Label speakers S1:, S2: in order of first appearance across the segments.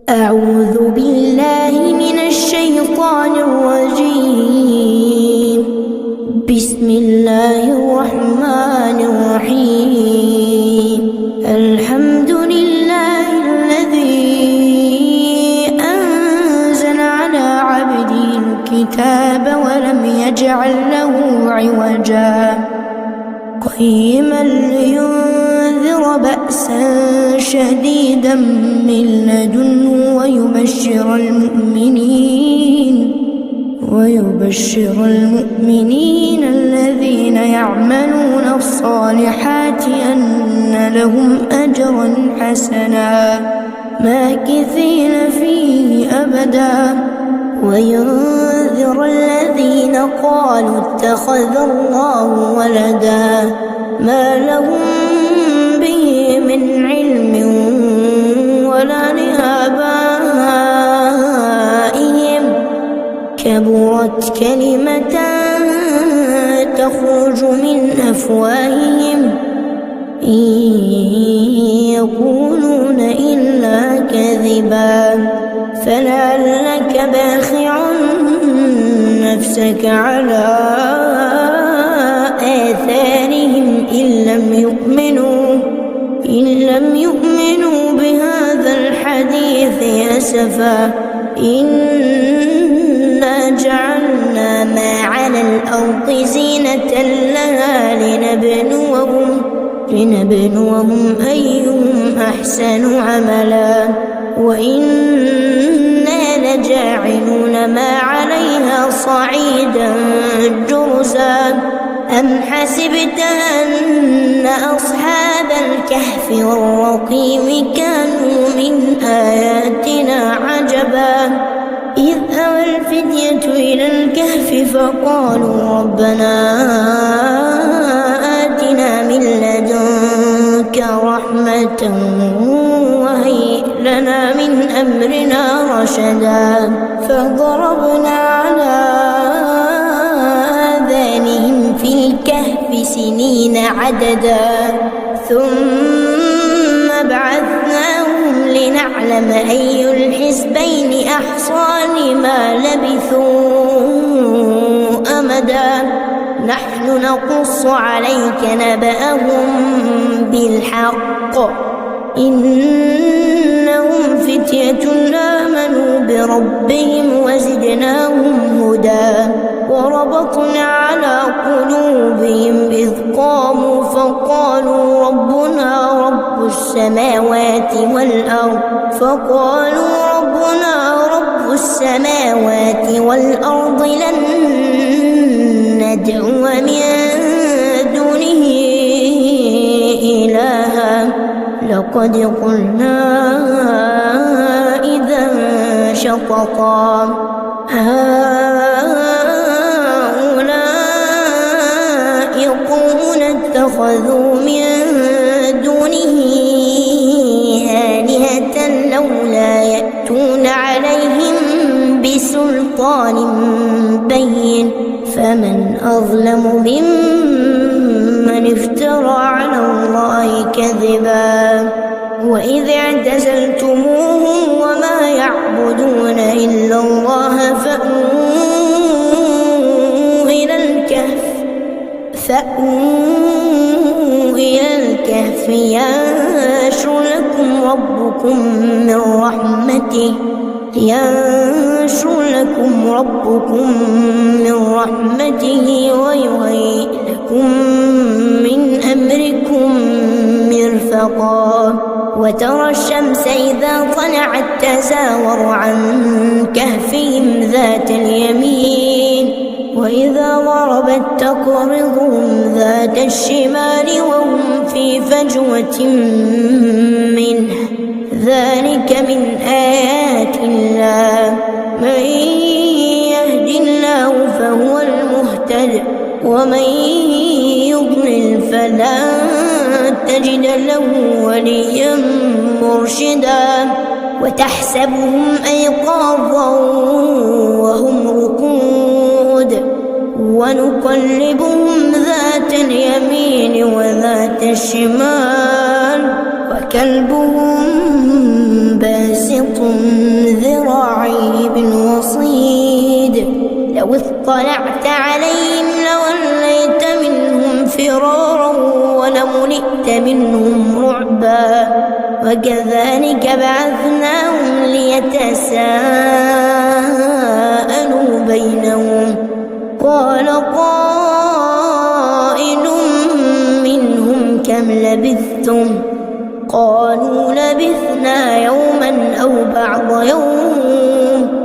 S1: أعوذ بالله من الشيطان الرجيم. بسم الله الرحمن الرحيم. الحمد لله الذي أنزل على عبده الكتاب ولم يجعل له عوجا قيما لينذر بأسا شديدا من لدنه ويبشر المؤمنين الذين يعملون الصالحات أن لهم أجرا حسنا ماكثين فيه أبدا وينذر الذين قالوا اتخذ الله ولدا ما لهم به من علم ولا لآبائهم كبرت كلمة تخرج من أفواههم إن يقولون إلا كذبا فلعلك باخع نفسك على آثارهم إن لم يؤمنوا بهذا الحديث أسفا إنا جعلنا ما على الأرض زينة لها لنبلوهم أيهم أحسن عملا وإنا لجاعلون ما عليها صعيدا جرزا أم حسبت أن أصحاب الكهف والرقيم كانوا من آياتنا عجبا إذ أوى الفتية إلى الكهف فقالوا ربنا آتنا من لدنك رحمة وهيئ لنا من أمرنا رشدا فضربنا على آذانهم في الكهف سنين عددا ثم بعثناهم لنعلم أي الحزبين أحصى لما لبثوا أمدا نحن نقص عليك نبأهم بالحق إنهم فتية آمنوا بربهم وزدناهم هدى وربطنا على قلوبهم إذ قاموا فقالوا ربنا رب السماوات والأرض لن ندعو من دونه إلها لقد قلنا إذا شططا هؤلاء قوم اتخذوا من دونه آلهة لولا يأتون عليهم بسلطان بين فمن أظلم ممن افترى على الله كذبا وإذ اعتزلتموهم وما يعبدون إلا الله فأووا إلى الكهف ينشر لكم ربكم من رحمته ويهيئ لكم من أمركم مرفقا وترى الشمس إذا طلعت تزاور عن كهفهم ذات اليمين وإذا غربت تقرضهم ذات الشمال وهم في فجوة منه ذلك من آيات الله من يهد الله فهو المهتد ومن يضلل فلن تجد له وليا مرشدا وتحسبهم أيقاظا وهم رقود ونقلبهم ذات اليمين وذات الشمال وكلبهم باسط اطلعت عليهم لوليت منهم فرارا ولملئت منهم رعبا وكذلك بعثناهم ليتساءلوا بينهم قال قائل منهم كم لبثتم قالوا لبثنا يوما أو بعض يوم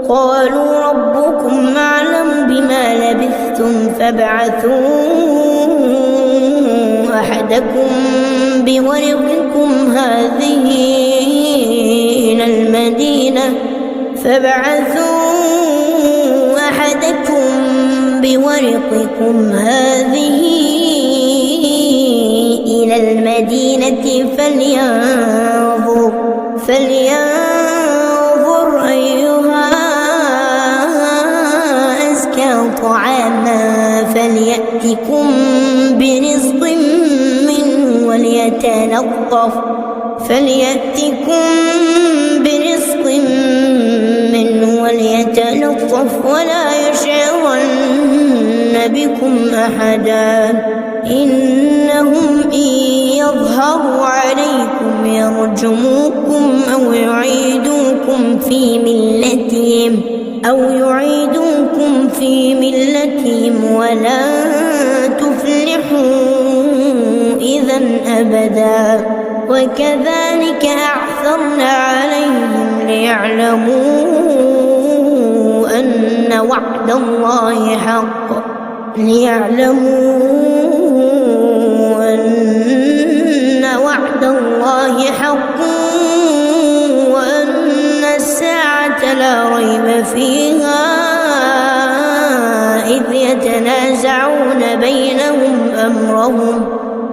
S1: قالوا ربكم أعلم بما لبثتم فابعثوا أحدكم بورقكم هذه إلى المدينة فلينظر أيها أزكى طعاما فليأتكم برزق منه وليتلطف ولا يشعرن بكم أحدا إنهم إن يظهروا عليكم يرجموكم أو يعيدوكم في ملتهم ولا تفلحوا إذا أبدا وكذلك أعثرنا عليهم ليعلموا أن وعد الله حق وأن الساعة لا ريب فيها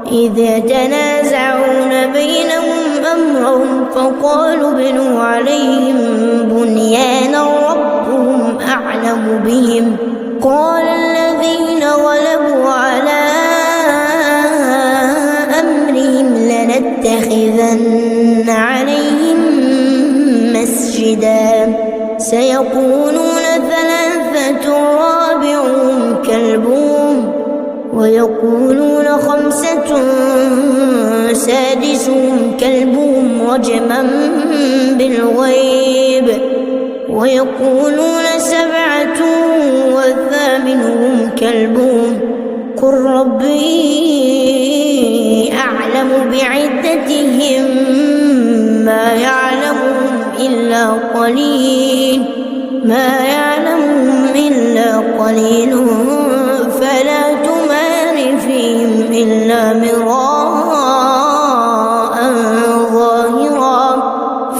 S1: إذ يتنازعون بينهم أمرهم فقالوا ابنوا عليهم بنيانا ربهم أعلم بهم قال الذين غلبوا على أمرهم لنتخذن عليهم مسجدا سيقولون ثلاثة رابعهم كلبهم ويقولون خمسة سادسهم كلبهم رجما بالغيب ويقولون سبعة وثامنهم كلبهم قل ربي أعلم بعدتهم ما يعلمهم إلا قليل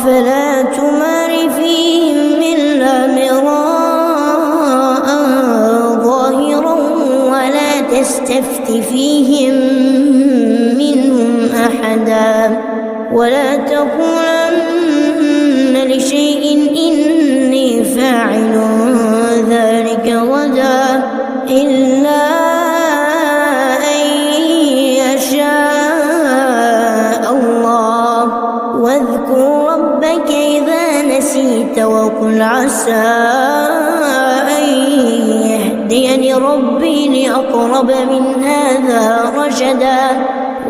S1: فلا تمار فيهم إلا مراء ظاهرا ولا تستفت فيهم منهم أحدا ولا تقولن لشيء إني فاعل ذلك غدا إلا أن يشاء الله واذكر ربك إذا نسيت وقل عسى أن يهديني ربي لأقرب من هذا رشدا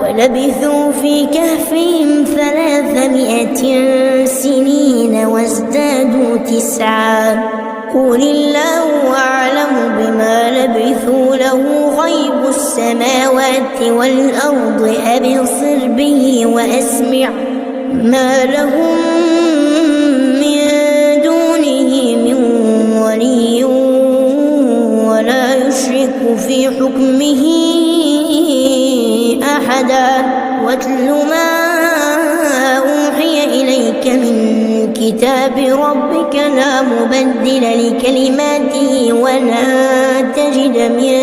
S1: ولبثوا في كهفهم 300 سنين وازدادوا 9 قل الله أعلم بما لبثوا له غيب السماوات والأرض أبصر به وأسمع ما لهم من دونه من ولي ولا يشرك في حكمه أحدا واتل ما أوحي إليك من كتاب ربك لا مبدل لكلماته ولا تجد من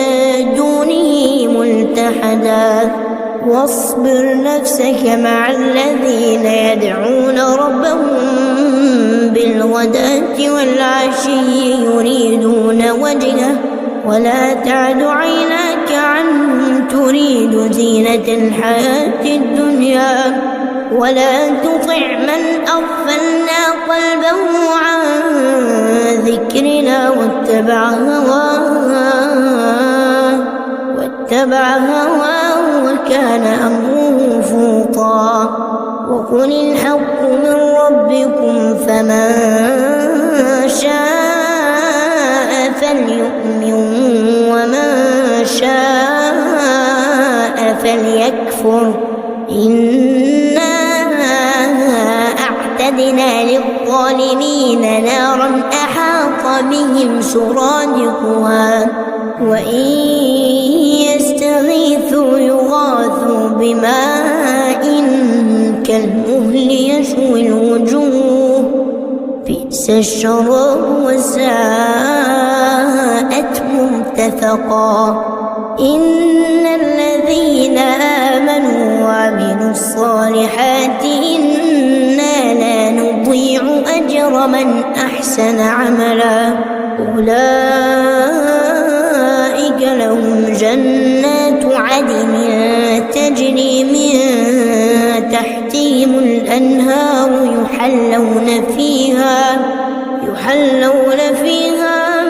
S1: دونه ملتحدا واصبر نفسك مع الذين يدعون ربهم بالغداة والعشي يريدون وجهه ولا تعد عيناك عنهم تريد زينة الحياة الدنيا ولا تطع من أغفلنا قلبه عن ذكرنا واتبع هواه واتبع هواه وكان أمره فرطا وقل الحق من ربكم فمن شاء فليؤمن ومن شاء فليكفر إنا أعتدنا للظالمين نارا أحاط بهم سرادقها وإن يستغيثوا يغاثوا بماء كالمهل يشوي الوجوه بئس الشراب وساءت مرتفقا إن الذين آمنوا وعملوا الصالحات إنا لا نضيع أجر من أحسن عملا أولئك لهم جنات عدن تجري من تحتهم الأنهار يحلون فيها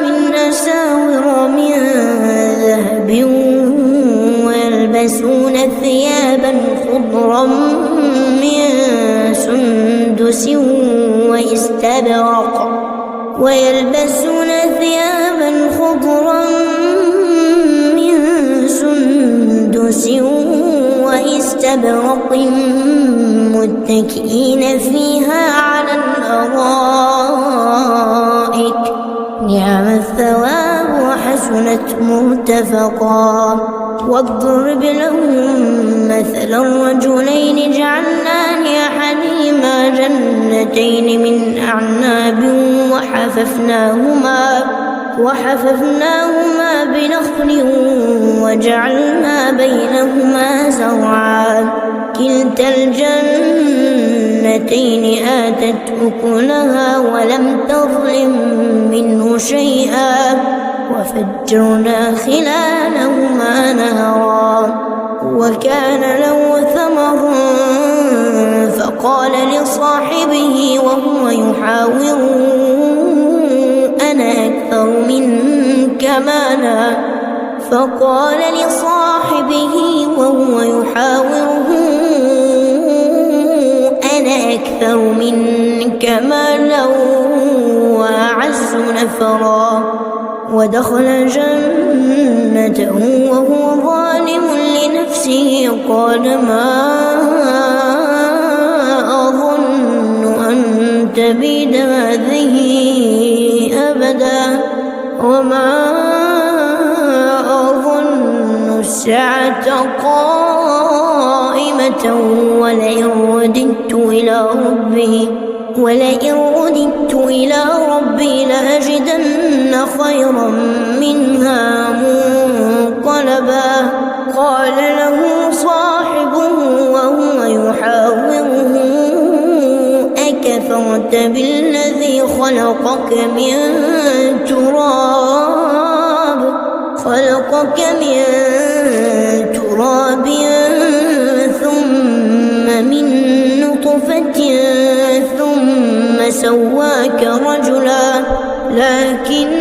S1: من أساور من ذهب ويلبسون ثيابا خضرا من سندس واستبرق متكئين فيها على الأرائك نعم الثواب وحسنت مرتفقا واضرب لهم مثلا رجلين جعلنا لأحدهما جنتين من أعناب وحففناهما بنخل وجعلنا بينهما زرعا كلتا الجنتين آتت أكلها ولم تظلم منه شيئا وفجرنا خلالهما نهرا وكان له ثمر فقال لصاحبه وهو يحاوره أنا أكثر منك مالا وأعز نفرا ودخل جنته وهو ظالم لنفسه قال ما أظن أن تبيد هذه أبدا وما أظن الساعة قائمة ولئن رددت إلى ربي لأجدن خيرا منها منقلبا قال له صاحبه وهو يحاوره أكفرت بالذي خلقك من تراب ثم من نطفة ثم سواك رجلا لكنه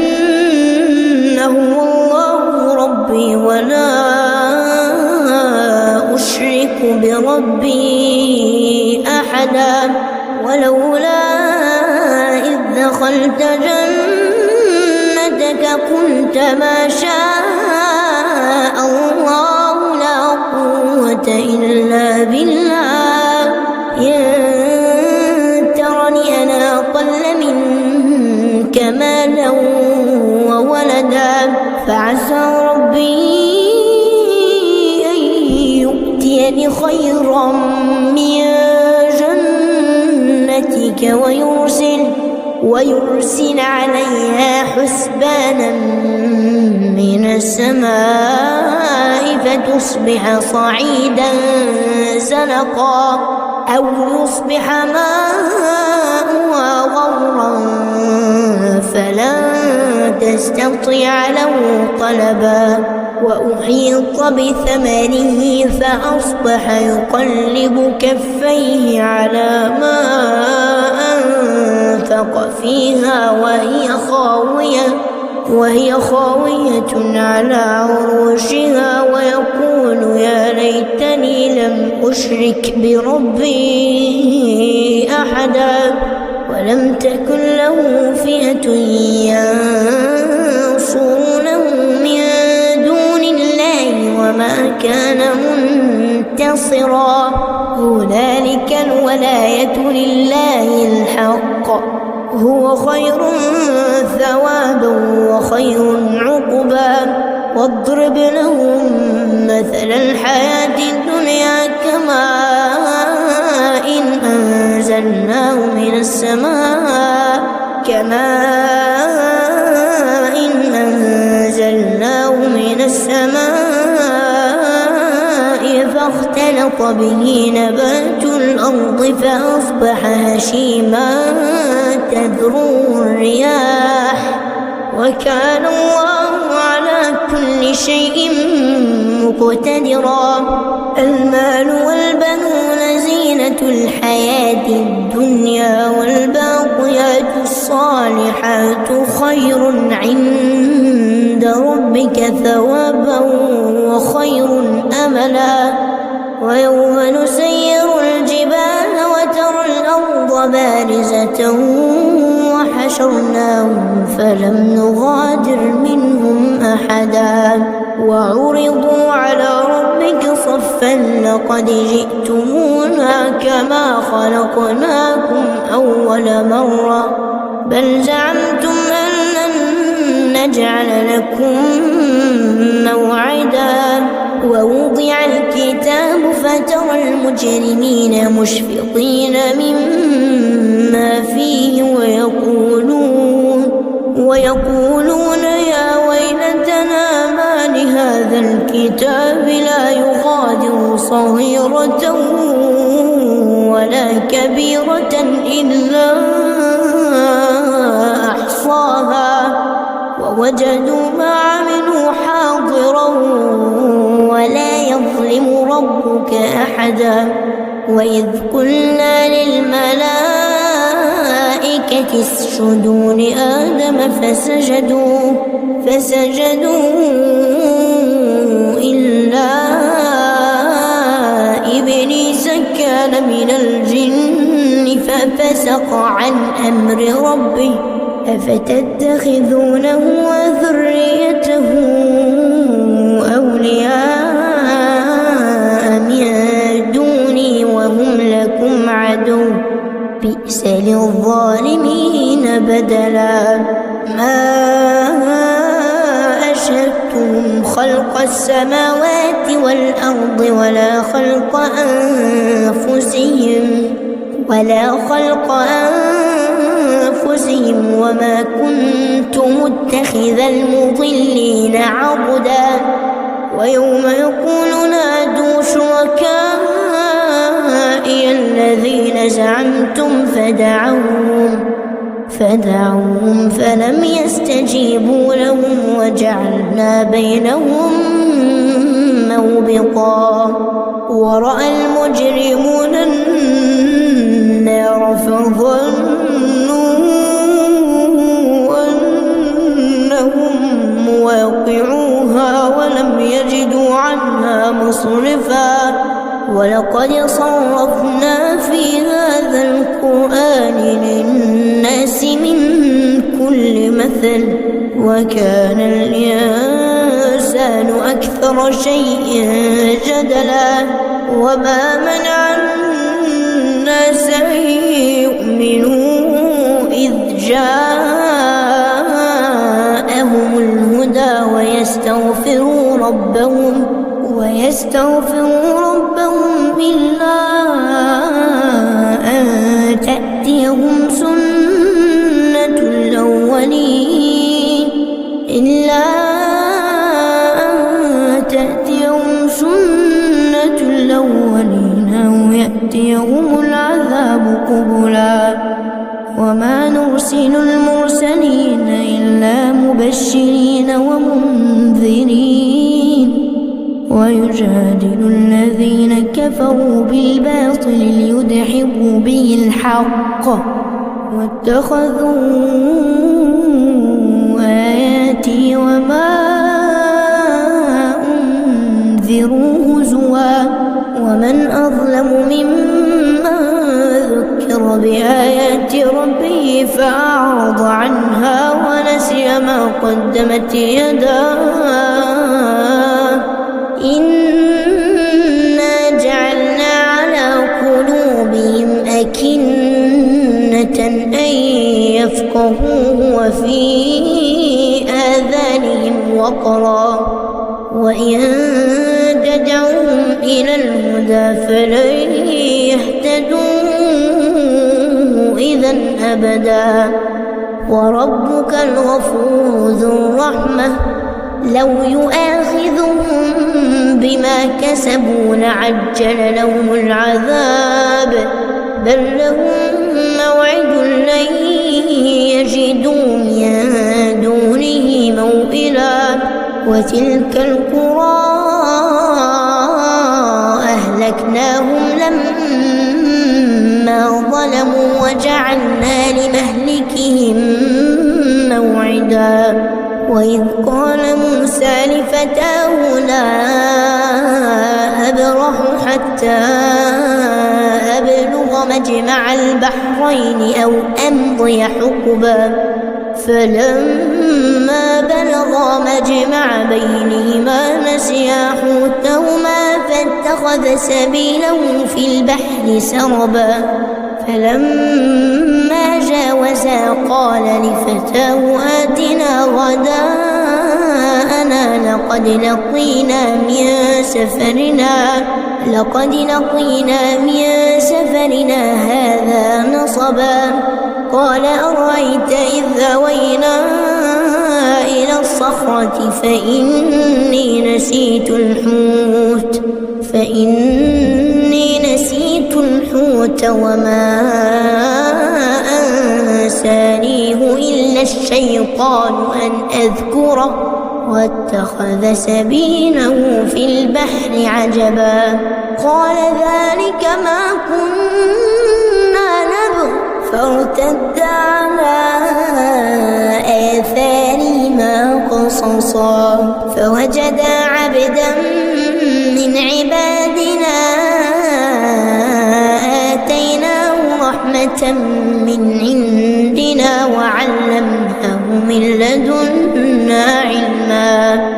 S1: الله ربي ولا أشرك بربي أحدا ولولا إذ دخلت جنتك قلت ما شاء الله لا قوة إلا بالله إن ترني أنا أقل منك مالا وولدا فعسى ربي أن يؤتيني خيرا من جنتك ويرسل عليها حسبانا من السماء فتصبح صعيدا زلقا أو يصبح ماؤها غورا فلن تستطيع له طلبا وأحيط بثمره فأصبح يقلب كفيه على ما أنفق فيها وهي خاوية وهي خاوية على عروشها ويقول يا ليتني لم أشرك بربي أحدا ولم تكن له فئة ينصرونه من دون الله وما كان منتصرا هنالك الولاية لله الحق هو خير ثوابا وخير عقبا واضرب لهم مثل الحياة الدنيا كماء أنزلناه من السماء فاختلط به نبات الأرض فأصبح هشيما تذروه الرياح وكان الله على كل شيء مقتدرا المال والبنون زينة الحياة الدنيا والباقيات الصالحات خير عند ربك ثوابا وخير أملا ويوم نسير الجبال وترى الأرض بارزة وحشرناهم فلم نغادر منهم أحدا وعرضوا على ربك صفا لقد جئتمونا كما خلقناكم أول مرة بل زعمتم أن لن نجعل لكم موعدا ووضع الكتاب فترى المجرمين مشفقين مما فيه ويقولون يا ويلتنا ما لهذا الكتاب لا يغادر صغيرة ولا كبيرة إلا أحصاها ووجدوا ما عملوا حاضرا ولا يظلم ربك أحدا وإذ قلنا للملائكة اسجدوا لآدم فسجدوا إلا إبليس كان من الجن ففسق عن أمر ربه أفتتخذونه وذريته أولياء من دوني وهم لكم عدو بئس للظالمين بدلا ما أشهدتهم خلق السماوات والأرض ولا خلق أنفسهم وما كنت متخذ المضلين عضدا ويوم يقول نادوا شركائي الذين زعمتم فدعوهم فلم يستجيبوا لهم وجعلنا بينهم موبقا ورأى المجرمون النار فظنوا أنهم مواقعوها ولم يجدوا عنها مصرفا ولقد صرفنا في هذا القرآن للناس من كل مثل وكان الإنسان أكثر شيء جدلا وما منع الناس أن يؤمنوا إذ جاءهم الهدى ويستغفروا ربهم إلا أن تأتيهم سنة الأولين أو يأتيهم العذاب قبلا وما نرسل المرسلين إلا مبشرين ومنذرين ويجادل الذين كفروا بالباطل ليدحضوا به الحق واتخذوا آياتي آياتي وما أنذروا هزوا ومن أظلم ممن ذكر بآيات ربه فأعرض عنها ونسي ما قدمت يداه إنا جعلنا على قلوبهم أكنة أن يفقهوه وفي آذانهم وقرا وإن تدعوهم إلى الهدى فلن يهتدوا إذا أبدا وربك الغفور ذو الرحمة لو يؤاخذهم بما كسبوا لعجل لهم العذاب بل لهم موعد لن يجدوا من دونه موئلا وتلك القرى أهلكناهم لما ظلموا وجعلنا لمهلكهم موعدا وإذ قال موسى لفتاه لا أبرح حتى أبلغ مجمع البحرين أو أمضي حقبا فلما بلغا مجمع بينهما نسيا حوتهما فاتخذ سبيله في البحر سربا فلما جاوزا قال لفتاه آتنا غداءنا لقد لقينا من سفرنا هذا نصبا قال أرأيت إذ أوينا إلى الصخرة فإني نسيت الحوت وما أنسانيه إلا الشيطان أن أذكره واتخذ سبيله في البحر عجبا قال ذلك ما كنا نبغ فارتدا على آثارهما قصصا فوجدا عبدا من عبادنا آتيناه رحمة من عندنا وعلمناه من لدنا علما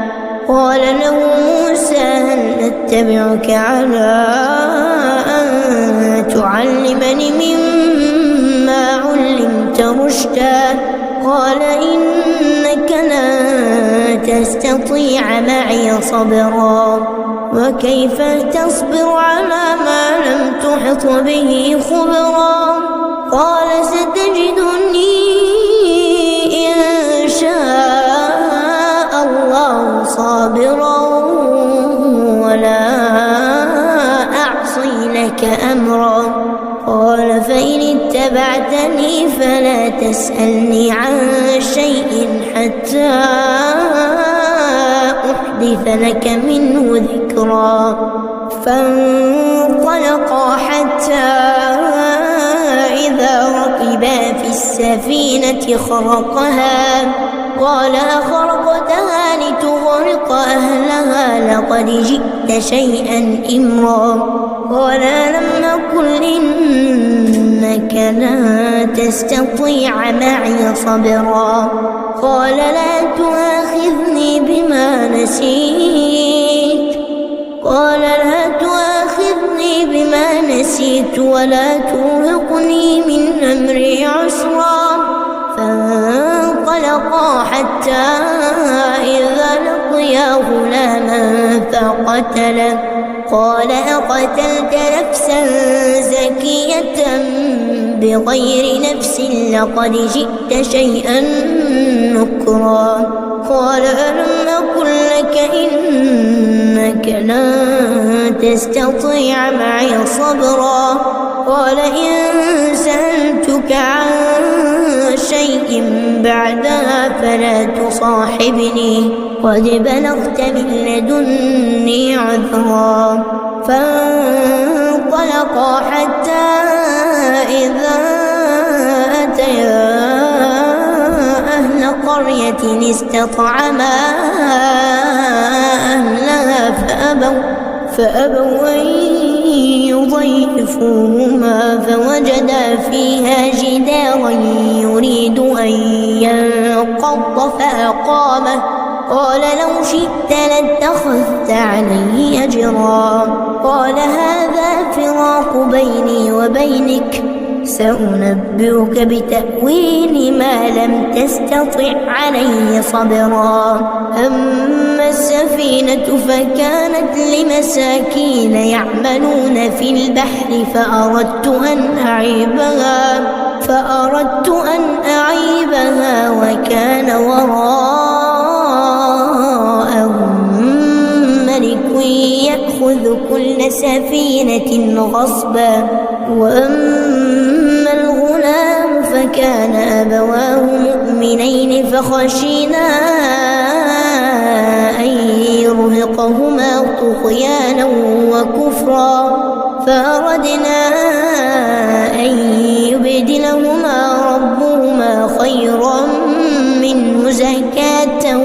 S1: قال له موسى هل أتبعك على أن تعلمني مما علمت رشدا قال إنك لن تستطيع معي صبرا وكيف تصبر على ما لم تحط به خبرا قال ستجدني إن شاء الله صابرا ولا أعصي لك أمرا قال فإن اتبعتني فلا تسألني عن شيء حتى أحدث لك منه ذكرا فانطلقا حتى إذا ركبا في السفينة خرقها قال أخرقتها لتغرق أهلها لقد جئت شيئا إمرا قال لم أقل إنك لن تستطيع معي صبرا قال لا تؤاخذني بما نسيت ولا ترهقني من أمري عسرا فانطلقا حتى إذا لقيا غلاما فقتله قال أقتلت نفسا زكية بغير نفس لقد جئت شيئا نكرا قال ألم أقل لك إنك لن تستطيع معي صبرا قال إن سألتك عن شيء بعدها فلا تصاحبني قد بلغت من لدني عذرا فانطلقا حتى إذا أتيا أهل قرية قرية استطعما أهلها فأبوا أن يضيفوهما فوجدا فيها جدارا يريد أن ينقض فأقامه قال لو شئت لاتخذت عليه أجرا قال هذا فراق بيني وبينك سأنبئك بتأويل ما لم تستطع عليه صبرا أما السفينة فكانت لمساكين يعملون في البحر فأردت أن أعيبها وكان وراءهم ملك يأخذ كل سفينة غصبا وأما الغلام فكان أبواه مؤمنين فخشينا أن يرهقهما طغيانا وكفرا فأردنا أن يبدلهما ربهما خيرا منه زكاة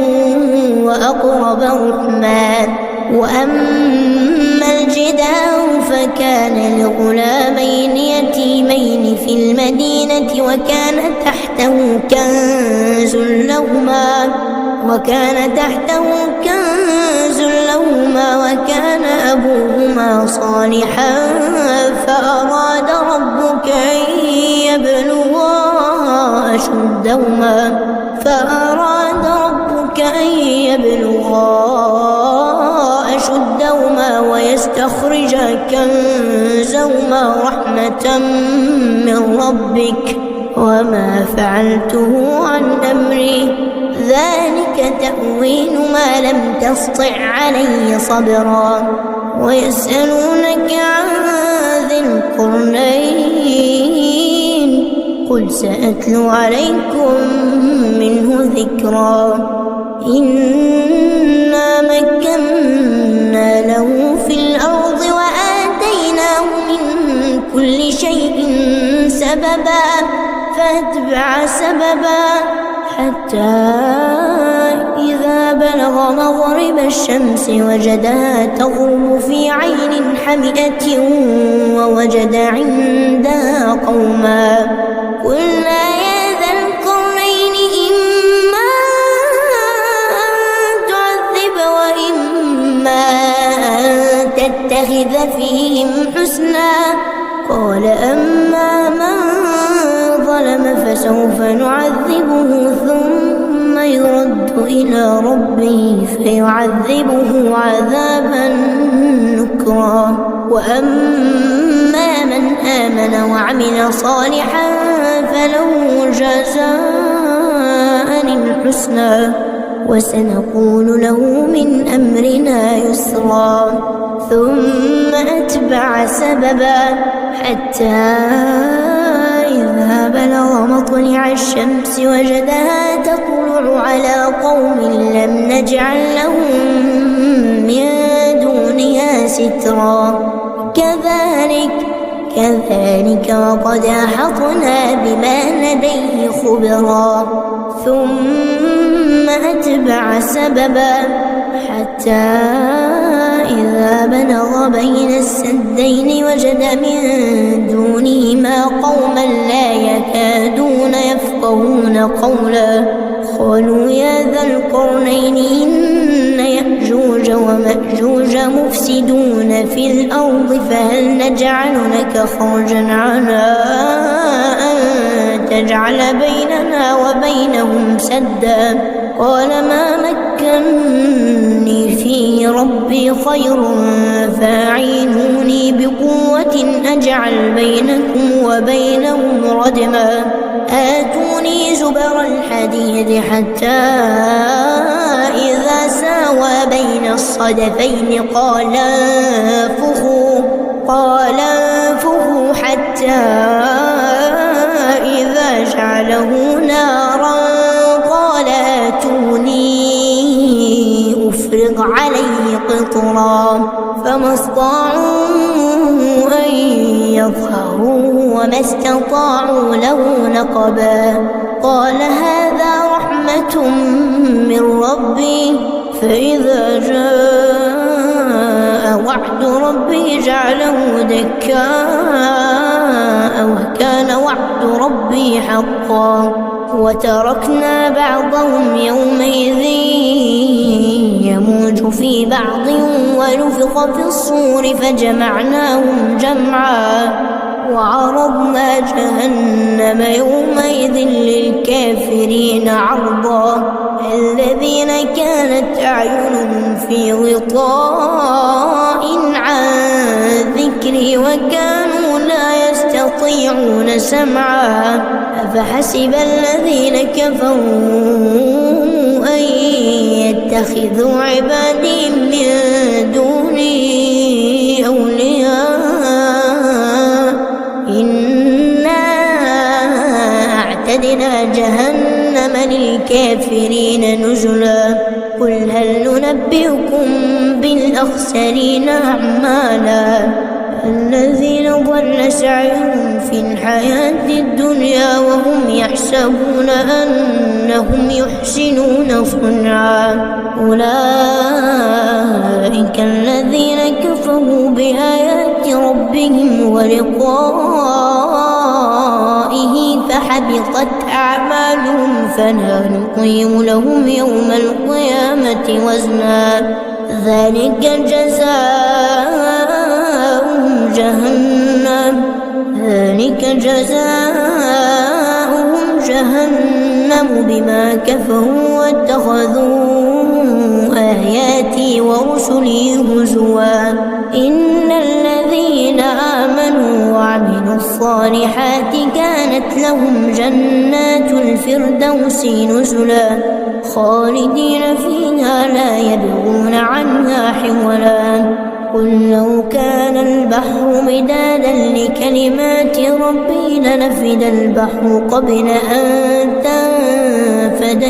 S1: وأقرب رحما وأما الجدار فكان لغلامين يتيمين في المدينة وكان تحته كنز لهما وكان أبوهما صالحا فأراد ربك أن يبلغا أشدهما ويستخرجا كنزهما رحمة من ربك وما فعلته عن أمري ذلك تأويل ما لم تسطع عليه صبرا ويسألونك عن ذي القرنين قل سأتلو عليكم منه ذكرا إنا مكنا له في الأرض وآتيناه من كل شيء سببا فأتبع سببا حتى إذا بلغ مغرب الشمس وجدها تغرب في عين حمئة ووجد عندها قوما قلنا يا ذا القرنين إما أن تعذب وإما أن تتخذ فيهم حسنا قال أما من ظلم فسوف نعذبه ثم يرد إلى ربه فيعذبه عذابا نكرا وأما من آمن وعمل صالحا فله جزاء الحسنى وسنقول له من أمرنا يسرا ثم أتبع سببا حتى إذا بلغ مطلع الشمس وجدها تطلع على قوم لم نجعل لهم من دونها سترا كذلك وقد أحطنا بما لديه خبرا ثم أتبع سببا حتى إذا بلغ بين السدين وجد من دونهما قوما لا يكادون يفقهون قولا قالوا يا ذا القرنين إن يأجوج ومأجوج مفسدون في الأرض فهل نجعل لك خرجا على أن تجعل بيننا وبينهم سدا قال ما مكني فيه ربي خير فاعينوني بقوة أجعل بينكم وبينهم ردما آتوني زبر الحديد حتى إذا ساوى بين الصدفين قال انفخوا حتى إذا جعله نارا قال آتوني أفرغ عليه قطرا فما استطاعوا أن يظهروه وما استطاعوا له نقبا قال هذا رحمة من ربي فإذا جاء وعد ربي جعله دكاء وكان وعد ربي حقا وتركنا بعضهم يومئذ يموج في بعض ونفخ في الصور فجمعناهم جمعا وعرضنا جهنم يومئذ للكافرين عرضا الذين كانت أعينهم في غطاء عن ذكري وكانوا لا يستطيعون سمعا أفحسب الذين كفروا أن يتخذوا عبادي من دوني أولياء إنا أعتدنا جهنم للكافرين نزلا قل هل ننبئكم بالأخسرين أعمالا الذين ضل سعيهم في الحياة الدنيا وهم يحسبون أنهم يحسنون صنعا أولئك الذين كفروا بآيات ربهم ولقائه فحبطت أعمالهم فلا نقيم لهم يوم القيامة وزنا ذلك جزاؤهم جهنم بما كفروا واتخذوا آياتي ورسلي هزوا إن الذين آمنوا وعملوا الصالحات كانت لهم جنات الفردوس نزلا خالدين فيها لا يبغون عنها حولا قل لو كان البحر مدادا لكلمات ربي لنفد البحر قبل أن تنفد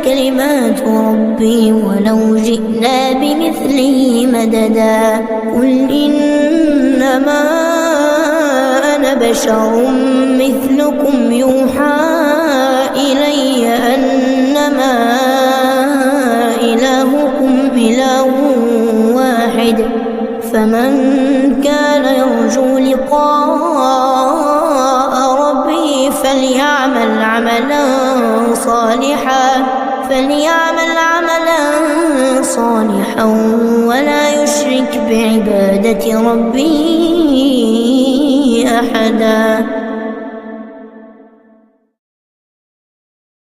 S1: كلمات ربي ولو جئنا بمثله مددا قل إنما أنا بشر مثلكم يوحى إلي أنما إلهكم إله واحد فمن كان يرجو لقاء ربه فليعمل عملا صالحا ولا يشرك بعبادة ربه أحدا.